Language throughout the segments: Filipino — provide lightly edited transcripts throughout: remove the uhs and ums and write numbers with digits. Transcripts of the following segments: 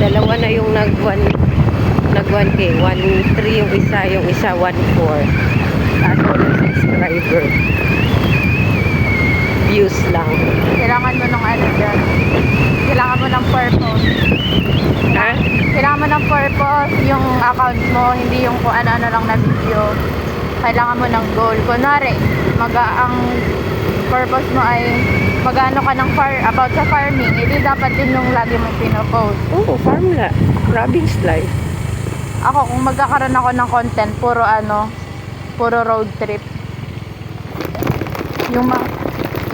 Dalawa na yung nag 1K. 1.3 yung isa 1.4. At walang subscriber. Views lang. Kailangan mo ng ano dyan. Kailangan mo ng purpose. Ha? Kailangan mo ng purpose yung account mo, hindi yung kung ano-ano lang na video. Kailangan mo ng goal. Kunwari, ang purpose mo ay magano ka ng about sa farming, hindi dapat din yung lagi mong pinopost. Oo, farm la. Province life. Ako, kung magkakaroon ako ng content, puro road trip. Yung mga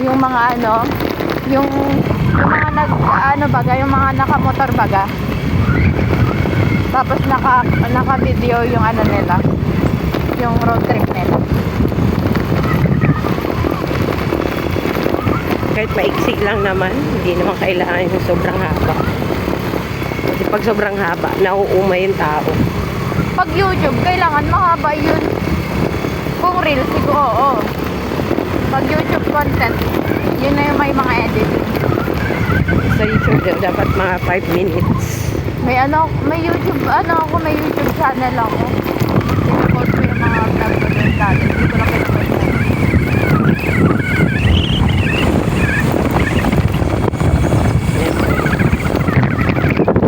yung mga yung mga nakamotor baga. Tapos naka-video yung nila, yung road trip nila. Kahit maiksi lang naman, hindi naman kailangan yung sobrang haba. Kasi pag sobrang haba, nauuma yung tao. Pag YouTube, kailangan mahaba yun. Kung Reels, siguro, oo. Pag YouTube content, yun na yung may mga editing. Sa YouTube, dapat mga 5 minutes. May YouTube channel ako. Pinapost ko yung mga vlog ko dun dati. Hindi ko lang